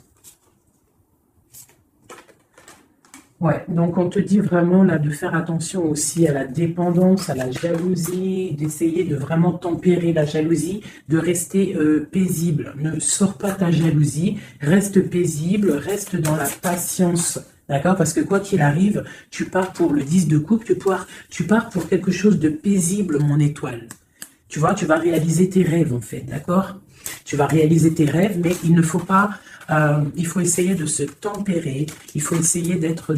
Speaker 1: Ouais, donc on te dit vraiment là de faire attention aussi à la dépendance, à la jalousie, d'essayer de vraiment tempérer la jalousie, de rester paisible. Ne sors pas ta jalousie, reste paisible, reste dans la patience. D'accord? Parce que quoi qu'il arrive, tu pars pour le 10 de coupe, tu pars pour quelque chose de paisible, mon étoile. Tu vois, tu vas réaliser tes rêves en fait, d'accord? Tu vas réaliser tes rêves, mais il ne faut pas, il faut essayer de se tempérer, il faut essayer d'être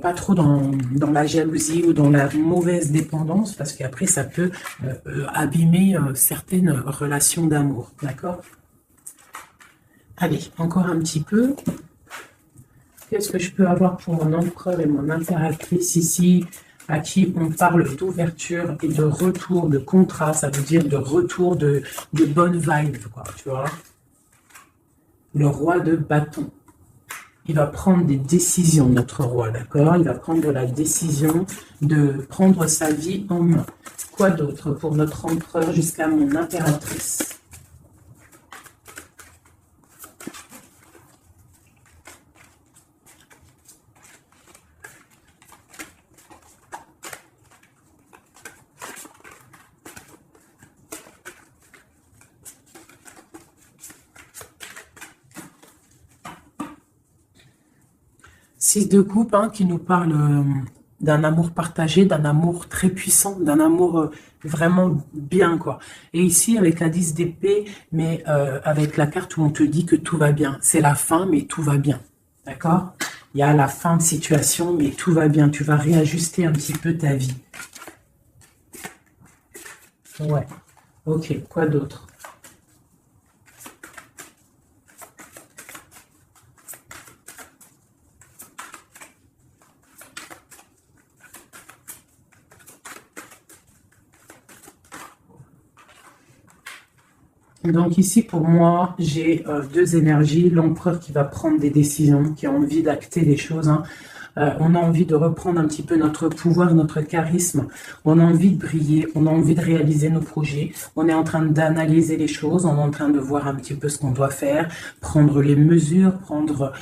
Speaker 1: pas trop dans la jalousie ou dans la mauvaise dépendance, parce qu'après ça peut abîmer certaines relations d'amour, d'accord? Allez, encore un petit peu. Qu'est-ce que je peux avoir pour mon empereur et mon impératrice ici, à qui on parle d'ouverture et de retour de contrat, ça veut dire de retour de bonne vibe, quoi, tu vois. Le roi de bâton. Il va prendre des décisions, notre roi, d'accord? Il va prendre la décision de prendre sa vie en main. Quoi d'autre pour notre empereur jusqu'à mon impératrice? Six de coupe, hein, qui nous parle d'un amour partagé, d'un amour très puissant, d'un amour vraiment bien, quoi. Et ici, avec la 10 d'épée, mais avec la carte où on te dit que tout va bien. C'est la fin, mais tout va bien. D'accord? Il y a la fin de situation, mais tout va bien. Tu vas réajuster un petit peu ta vie. Ouais. Ok, quoi d'autre? Donc ici, pour moi, j'ai deux énergies. L'empereur qui va prendre des décisions, qui a envie d'acter des choses, hein. On a envie de reprendre un petit peu notre pouvoir, notre charisme. On a envie de briller, on a envie de réaliser nos projets. On est en train d'analyser les choses, on est en train de voir un petit peu ce qu'on doit faire, prendre les mesures, prendre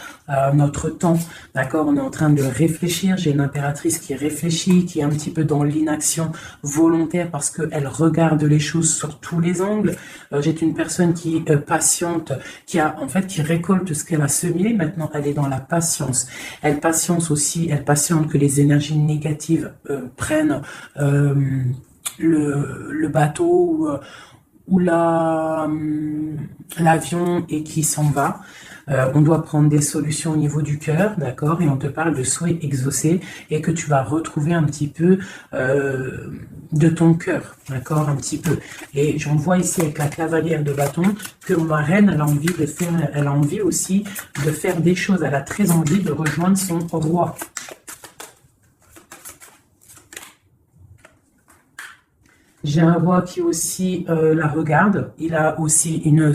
Speaker 1: notre temps. D'accord? On est en train de réfléchir. J'ai une impératrice qui réfléchit, qui est un petit peu dans l'inaction volontaire parce qu'elle regarde les choses sur tous les angles. J'ai une personne qui est patiente, qui récolte ce qu'elle a semé. Maintenant, elle est dans la patience. Elle patience aussi aussi, elle patiente que les énergies négatives prennent le bateau ou l'avion et qui s'en va. On doit prendre des solutions au niveau du cœur, d'accord? Et on te parle de souhaits exaucés et que tu vas retrouver un petit peu de ton cœur, d'accord? Un petit peu. Et j'en vois ici avec la cavalière de bâton que ma reine, elle a envie aussi de faire des choses. Elle a très envie de rejoindre son roi. J'ai un roi qui aussi la regarde. Il a aussi une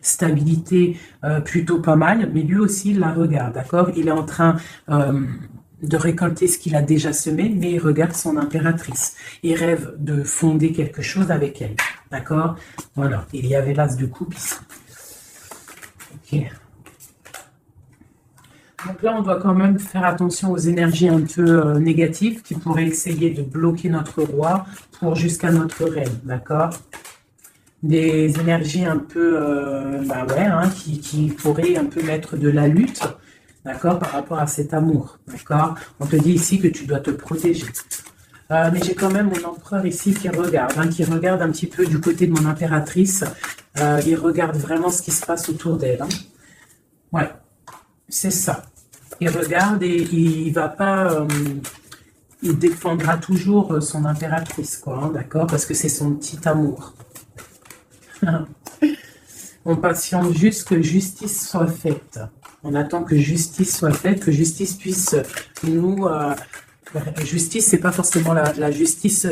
Speaker 1: stabilité plutôt pas mal, mais lui aussi il la regarde, d'accord? Il est en train de récolter ce qu'il a déjà semé, mais il regarde son impératrice. Il rêve de fonder quelque chose avec elle, d'accord? Voilà, il y avait l'as de coupe ici. Ok. Donc là, on doit quand même faire attention aux énergies un peu négatives qui pourraient essayer de bloquer notre roi pour jusqu'à notre reine, d'accord? Des énergies un peu, qui pourraient un peu mettre de la lutte, d'accord, par rapport à cet amour, d'accord? On te dit ici que tu dois te protéger. Mais j'ai quand même mon empereur ici qui regarde un petit peu du côté de mon impératrice. Il regarde vraiment ce qui se passe autour d'elle. Hein. Ouais, c'est ça. Il regarde et il va pas, il défendra toujours son impératrice, quoi, hein, d'accord, parce que c'est son petit amour. On patiente juste que justice soit faite. On attend que justice soit faite, que justice puisse nous. Justice, c'est pas forcément la justice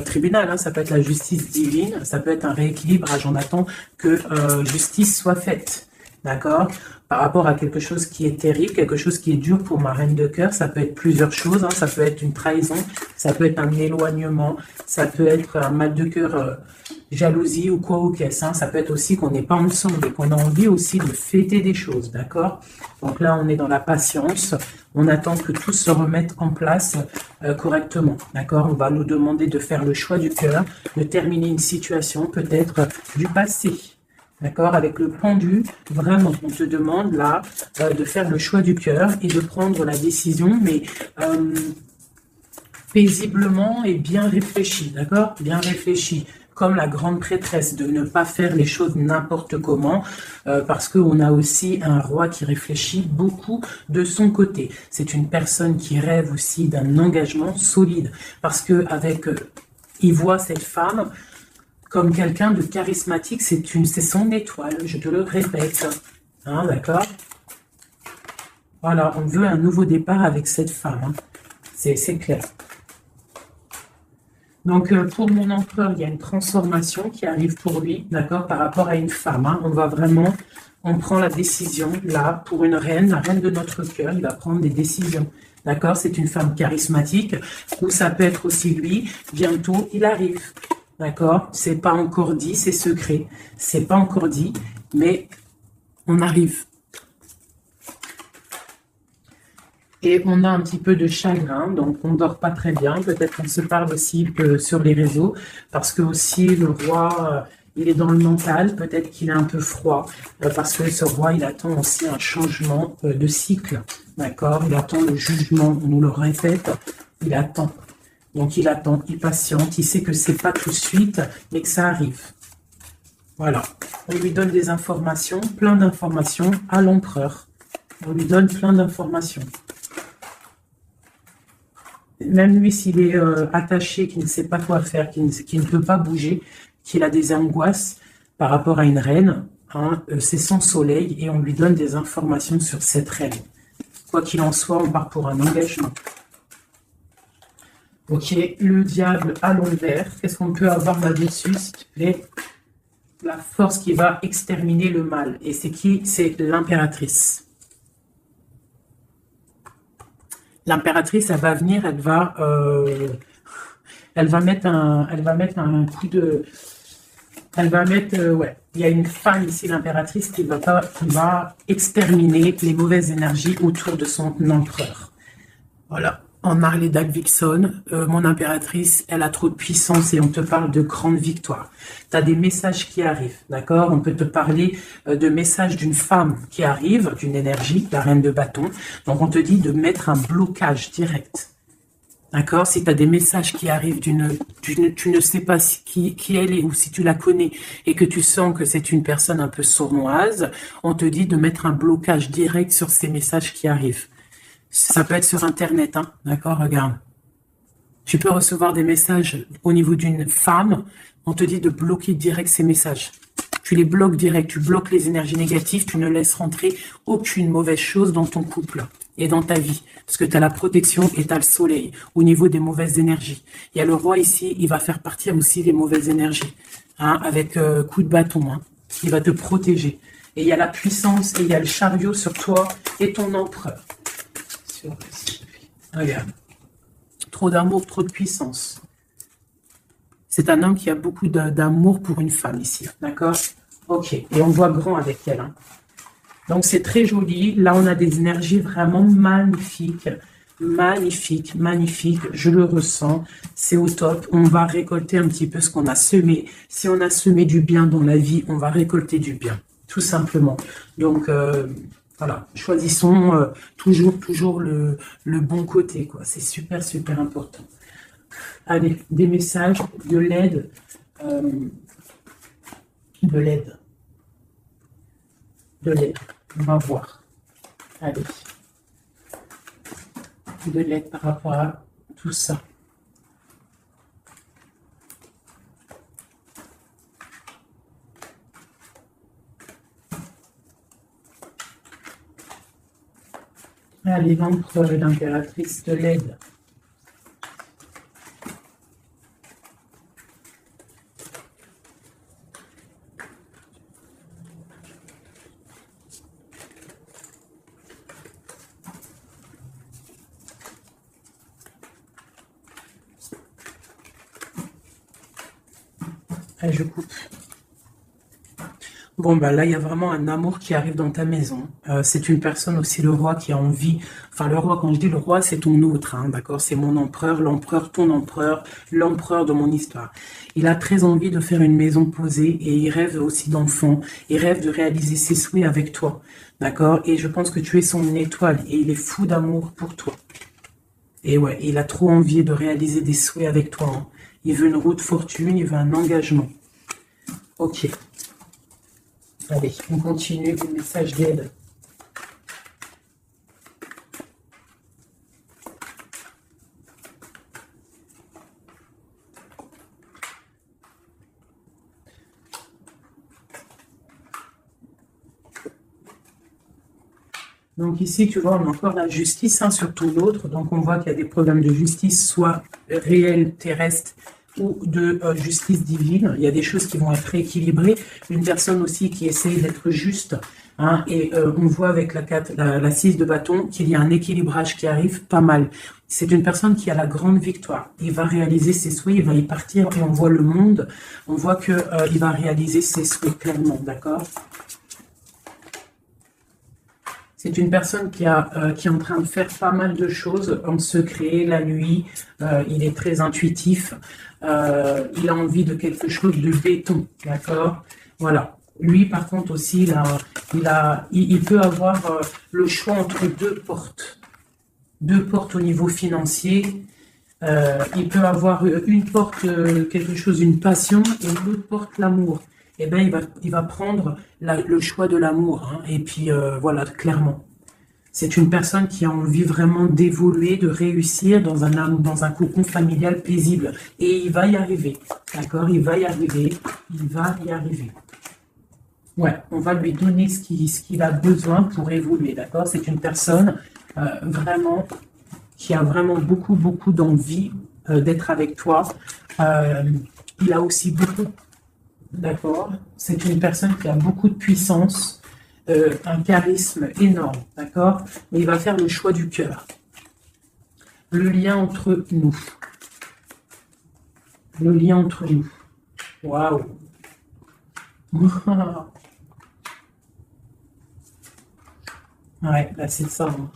Speaker 1: tribunal, hein, ça peut être la justice divine, ça peut être un rééquilibrage. On attend que justice soit faite. D'accord? Par rapport à quelque chose qui est terrible, quelque chose qui est dur pour ma reine de cœur, ça peut être plusieurs choses, hein, ça peut être une trahison, ça peut être un éloignement, ça peut être un mal de cœur, jalousie ou quoi ou qu'est-ce, hein, ça peut être aussi qu'on n'est pas ensemble et qu'on a envie aussi de fêter des choses, d'accord? Donc là, on est dans la patience, on attend que tout se remette en place correctement, d'accord? On va nous demander de faire le choix du cœur, de terminer une situation peut-être du passé. D'accord? Avec le pendu, vraiment, on te demande là de faire le choix du cœur et de prendre la décision, mais paisiblement et bien réfléchi, d'accord? Bien réfléchi, comme la grande prêtresse, de ne pas faire les choses n'importe comment, parce qu'on a aussi un roi qui réfléchit beaucoup de son côté. C'est une personne qui rêve aussi d'un engagement solide, parce que avec, il voit cette femme comme quelqu'un de charismatique, c'est son étoile, je te le répète. Hein, d'accord? Voilà, on veut un nouveau départ avec cette femme. Hein. C'est clair. Donc, pour mon empereur, il y a une transformation qui arrive pour lui, d'accord, par rapport à une femme. Hein. On prend la décision, là, pour une reine, la reine de notre cœur, il va prendre des décisions. D'accord? C'est une femme charismatique, ou ça peut être aussi lui, bientôt, il arrive. D'accord? C'est pas encore dit, c'est secret. C'est pas encore dit, mais on arrive. Et on a un petit peu de chagrin, donc on dort pas très bien. Peut-être qu'on se parle aussi sur les réseaux, parce que aussi le roi, il est dans le mental. Peut-être qu'il est un peu froid, parce que ce roi, il attend aussi un changement de cycle. D'accord? Il attend le jugement, on nous le répète, il attend. Donc il attend, il patiente, il sait que c'est pas tout de suite, mais que ça arrive. Voilà. On lui donne des informations, plein d'informations à l'empereur. On lui donne plein d'informations. Même lui, s'il est attaché, qu'il ne sait pas quoi faire, qu'il ne peut pas bouger, qu'il a des angoisses par rapport à une reine, hein, c'est son soleil et on lui donne des informations sur cette reine. Quoi qu'il en soit, on part pour un engagement. Ok, le diable à l'envers. Qu'est-ce qu'on peut avoir là-dessus, s'il te plaît? La force qui va exterminer le mal. Et c'est qui? C'est l'impératrice. L'impératrice, elle va venir, elle va mettre un coup de... Elle va mettre... ouais, il y a une femme ici, l'impératrice, qui va exterminer les mauvaises énergies autour de son empereur. Voilà. en Harley Davidson, mon impératrice, elle a trop de puissance et on te parle de grandes victoires. Tu as des messages qui arrivent, d'accord? On peut te parler de messages d'une femme qui arrive, d'une énergie, la reine de bâton. Donc on te dit de mettre un blocage direct. D'accord? Si tu as des messages qui arrivent tu ne sais pas qui elle est ou si tu la connais et que tu sens que c'est une personne un peu sournoise, on te dit de mettre un blocage direct sur ces messages qui arrivent. Ça peut être sur Internet, hein, d'accord? Regarde. Tu peux recevoir des messages au niveau d'une femme, on te dit de bloquer direct ces messages. Tu les bloques direct, tu bloques les énergies négatives, tu ne laisses rentrer aucune mauvaise chose dans ton couple et dans ta vie. Parce que tu as la protection et tu as le soleil au niveau des mauvaises énergies. Il y a le roi ici, il va faire partir aussi les mauvaises énergies, hein, avec coup de bâton. Hein. Il va te protéger. Et il y a la puissance et il y a le chariot sur toi et ton empereur. Regarde. Trop d'amour, trop de puissance. C'est un homme qui a beaucoup d'amour pour une femme ici. D'accord? Ok. Et on voit grand avec elle. Hein. Donc c'est très joli. Là, on a des énergies vraiment magnifiques. Magnifique, magnifique. Je le ressens. C'est au top. On va récolter un petit peu ce qu'on a semé. Si on a semé du bien dans la vie, on va récolter du bien. Tout simplement. Donc... voilà, choisissons toujours le bon côté, quoi. C'est super, super important. Allez, des messages, de l'aide, de l'aide. On va voir. Allez. De l'aide par rapport à tout ça. Allez, l'empereur et l'impératrice de l'aide. Allez, je coupe. Bon, bah là, il y a vraiment un amour qui arrive dans ta maison. C'est une personne aussi, le roi, qui a envie... Enfin, le roi, quand je dis le roi, c'est ton autre, hein, d'accord? C'est mon empereur, l'empereur, ton empereur, l'empereur de mon histoire. Il a très envie de faire une maison posée et il rêve aussi d'enfants. Il rêve de réaliser ses souhaits avec toi, d'accord? Et je pense que tu es son étoile et il est fou d'amour pour toi. Et ouais, il a trop envie de réaliser des souhaits avec toi. Hein. Il veut une route fortune, il veut un engagement. Ok. Allez, on continue le message d'aide. Donc ici, tu vois, on a encore la justice, hein, surtout l'autre. Donc on voit qu'il y a des problèmes de justice, soit réels, terrestres, ou de justice divine. Il y a des choses qui vont être rééquilibrées. Une personne aussi qui essaye d'être juste. Hein, et on voit avec la 6 de bâton qu'il y a un équilibrage qui arrive pas mal. C'est une personne qui a la grande victoire. Il va réaliser ses souhaits, il va y partir et on voit le monde. On voit que il va réaliser ses souhaits clairement, d'accord? C'est une personne qui est en train de faire pas mal de choses en secret, la nuit. Il est très intuitif. Il a envie de quelque chose de béton, d'accord? Voilà. Lui, par contre, aussi, il peut avoir le choix entre deux portes. Deux portes au niveau financier. Il peut avoir une porte, quelque chose, une passion, et l'autre porte, l'amour. Eh bien, il va prendre le choix de l'amour. Hein, et puis, voilà, clairement. C'est une personne qui a envie vraiment d'évoluer, de réussir dans un cocon familial paisible. Et il va y arriver. D'accord? Il va y arriver. Il va y arriver. Ouais, on va lui donner ce qu'il a besoin pour évoluer. D'accord? C'est une personne vraiment qui a vraiment beaucoup, beaucoup d'envie d'être avec toi. Il a aussi beaucoup... D'accord? C'est une personne qui a beaucoup de puissance, un charisme énorme, d'accord? Mais il va faire le choix du cœur. Le lien entre nous. Le lien entre nous. Waouh! Ouais, là c'est ça. Hein.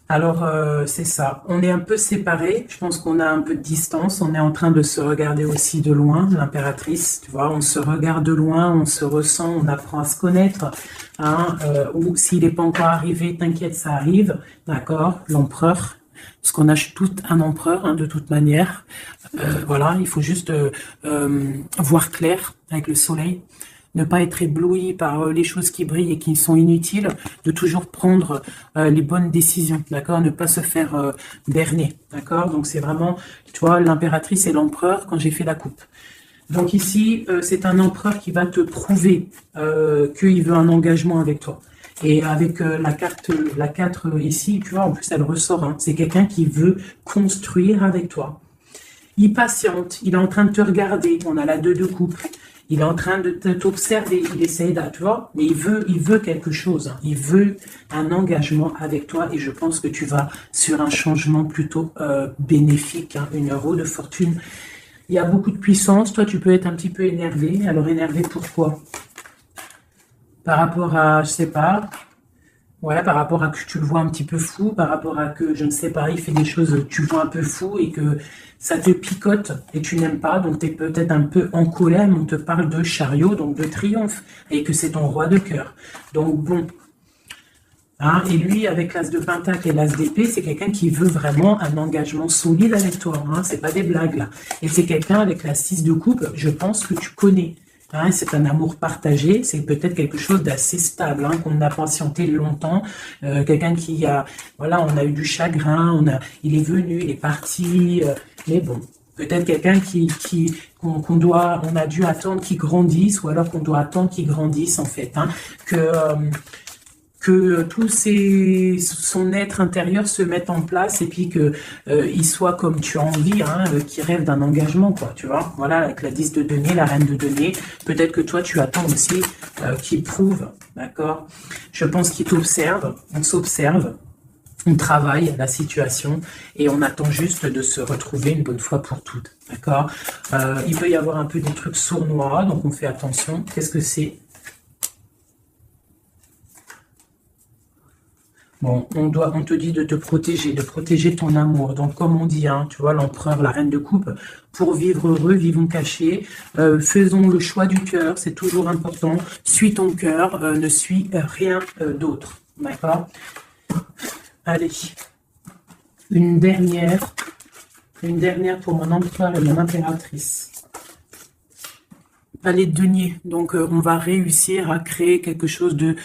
Speaker 1: Alors, c'est ça. On est un peu séparés. Je pense qu'on a un peu de distance. On est en train de se regarder aussi de loin, l'impératrice. Tu vois, on se regarde de loin, on se ressent, on apprend à se connaître. Hein, ou s'il n'est pas encore arrivé, t'inquiète, ça arrive. D'accord? L'empereur. Parce qu'on a tout un empereur, hein, de toute manière. Voilà, il faut juste voir clair avec le soleil. Ne pas être ébloui par les choses qui brillent et qui sont inutiles, de toujours prendre les bonnes décisions, d'accord? Ne pas se faire berner, d'accord? Donc c'est vraiment, tu vois, l'impératrice et l'empereur quand j'ai fait la coupe. Donc ici, c'est un empereur qui va te prouver qu'il veut un engagement avec toi. Et avec la 4 ici, tu vois, en plus elle ressort, hein, c'est quelqu'un qui veut construire avec toi. Il patiente, il est en train de te regarder, on a la 2 de coupe. Il est en train de t'observer, il essaye de, tu vois, mais il veut quelque chose, hein. Il veut un engagement avec toi et je pense que tu vas sur un changement plutôt bénéfique, hein, une roue de fortune. Il y a beaucoup de puissance, toi tu peux être un petit peu énervé. Alors énervé pourquoi? Par rapport à, je sais pas, ouais, par rapport à que tu le vois un petit peu fou, par rapport à que, je ne sais pas, il fait des choses, tu vois un peu fou et que ça te picote et tu n'aimes pas, donc tu es peut-être un peu en colère, mais on te parle de chariot, donc de triomphe, et que c'est ton roi de cœur. Donc bon, hein, et lui, avec l'as de pentacle et l'as d'épée, c'est quelqu'un qui veut vraiment un engagement solide avec toi, hein, c'est pas des blagues là. Et c'est quelqu'un avec la 6 de coupe, je pense que tu connais. Hein, c'est un amour partagé, c'est peut-être quelque chose d'assez stable, hein, qu'on a patienté longtemps. Quelqu'un qui a, voilà, on a eu du chagrin, il est venu, il est parti, mais bon, peut-être quelqu'un on a dû attendre qu'il grandisse, ou alors qu'on doit attendre qu'il grandisse en fait, hein, que tout son être intérieur se mette en place et puis que il soit comme tu as envie, hein, qui rêve d'un engagement, quoi, tu vois. Voilà, avec la 10 de denier, la reine de denier, peut-être que toi tu attends aussi qu'il prouve, d'accord. Je pense qu'il t'observe, on s'observe, on travaille la situation et on attend juste de se retrouver une bonne fois pour toutes, d'accord. Il peut y avoir un peu des trucs sournois, donc on fait attention. Qu'est-ce que c'est? Bon, on te dit de protéger ton amour. Donc, comme on dit, hein, tu vois, l'empereur, la reine de coupe, pour vivre heureux, vivons cachés, faisons le choix du cœur, c'est toujours important. Suis ton cœur, ne suis rien d'autre. D'accord? Allez, une dernière pour mon empereur et mon impératrice. Palais de denier. Donc, on va réussir à créer quelque chose de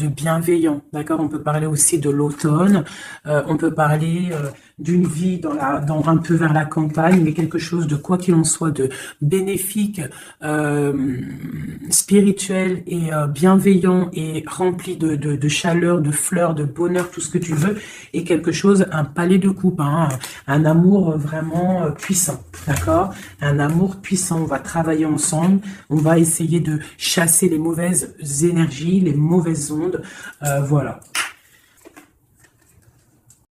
Speaker 1: bienveillant. D'accord? On peut parler aussi de l'automne. On peut parler d'une vie un peu vers la campagne, mais quelque chose de quoi qu'il en soit de bénéfique, spirituel et bienveillant et rempli de chaleur, de fleurs, de bonheur, tout ce que tu veux, et quelque chose, un palais de coupe, hein, un amour vraiment puissant. D'accord? Un amour puissant. On va travailler ensemble, on va essayer de chasser les mauvaises énergies, les mauvaises ondes, voilà.